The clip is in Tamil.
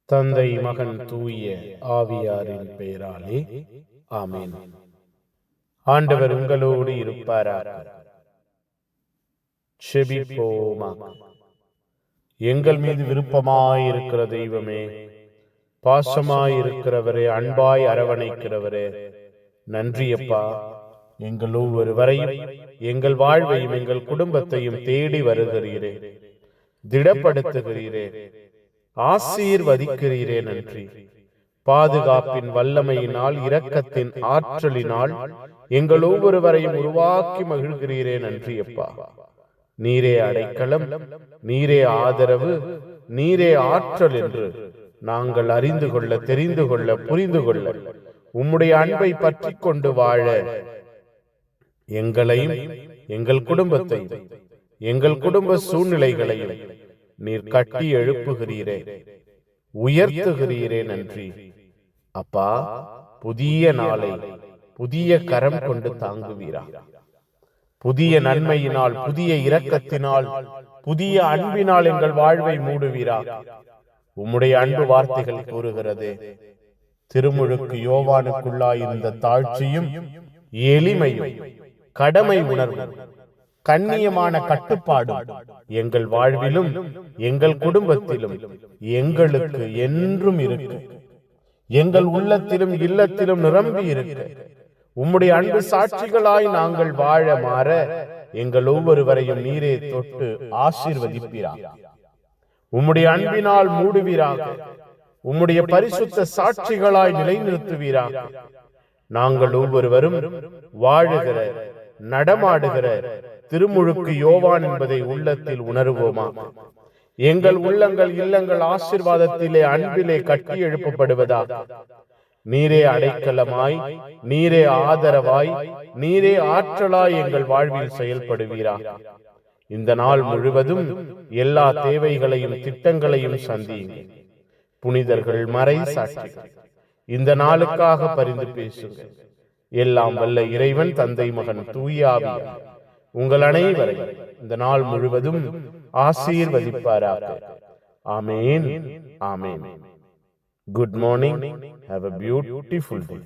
தந்தை, மகன், தூய ஆவியாரின் பெயராலே ஆமென். ஆண்டவர் உங்களோடு இருப்பாராக. செபிப்போமாக. எங்கள் மீது விருப்பமாயிருக்கிற தெய்வமே, பாசமாயிருக்கிறவரே, அன்பாய் அரவணைக்கிறவரே, நன்றியப்பா. எங்கள் ஒவ்வொருவரையும், எங்கள் வாழ்வையும், எங்கள் குடும்பத்தையும் தேடி வருகிறீரே, திடப்படுத்துகிறீரே, ஆசீர்வதிக்கிறீரே. நன்றி. பாதுகாப்பின் வல்லமையினால், இரக்கத்தின் ஆற்றலினால் எங்கள் ஒவ்வொருவரையும் உருவாக்கி மகிழ்கிறீரே. நன்றியப்பா. நீரே அடைக்கலம், நீரே ஆதரவு, நீரே ஆற்றல் என்று நாங்கள் அறிந்து கொள்ள, தெரிந்து கொள்ள, புரிந்து கொள்ள, உம்முடைய அன்பை பற்றி கொண்டு வாழ எங்களையும், எங்கள் குடும்பத்தையும், எங்கள் குடும்ப சூழ்நிலைகளையும் நீர் கட்டி எழுப்புகிறீரே, உயர்த்துகிறீரே. நன்றி அப்பா. புதிய நாளை புதிய கரம் கொண்டு தாங்குவீரா. புதிய நன்மையினால், புதிய இரக்கத்தினால், புதிய அன்பினால் எங்கள் வாழ்வை மூடுவீரா. உம்முடைய அன்பு வார்த்தைகள் கூறுகிறதே, திருமுழுக்கு யோவானுக்குள்ளாயிருந்த தாழ்ச்சியும் எளிமையும் கடமை உணர்வும் கண்ணியமான கட்டுப்பாடும் எங்கள் வாழ்விலும், எங்கள் குடும்பத்திலும், எங்களுக்கு என்றும் இருக்கு. எங்கள் உள்ளத்திலும் இல்லத்திலும் நிரம்பி இருக்கு. உம்முடைய அன்பு சாட்சிகளாய் நாங்கள் வாழ மாற எங்கள் ஒவ்வொருவரையும் நீரே தொட்டு ஆசீர்வதிப்பீராக. உம்முடைய அன்பினால் மூடுவீராக. உம்முடைய பரிசுத்த சாட்சிகளாய் நிலைநிறுத்துவீராக. நாங்கள் ஒவ்வொருவரும் வாழுகிற, நடமாடுகிற திருமுழுக்கு யோவான் என்பதை உள்ளத்தில் உணர்வோமா. எங்கள் உள்ளங்கள், இல்லங்கள் ஆசீர்வாதத்திலே, அன்பிலே கட்டி எழுப்பப்படுவதா. நீரே அடைக்கலமாய், நீரே ஆதரவாய், நீரே ஆற்றலாய் எங்கள் வாழ்வில் செயல்படுவீரா. இந்த நாள் முழுவதும் எல்லா தேவைகளையும், திட்டங்களையும் சந்தியுங்கள். புனிதர்கள், மறை சாட்சிகள் இந்த நாளுக்காக பரிந்து பேசுங்கள். எல்லாம் வல்ல இறைவன், தந்தை, மகன், தூய ஆவியார் உங்கள் அனைவரையும் இந்த நாள் முழுவதும் ஆசீர்வதிப்பாராக. Amen. Amen. Good morning. Have a beautiful day.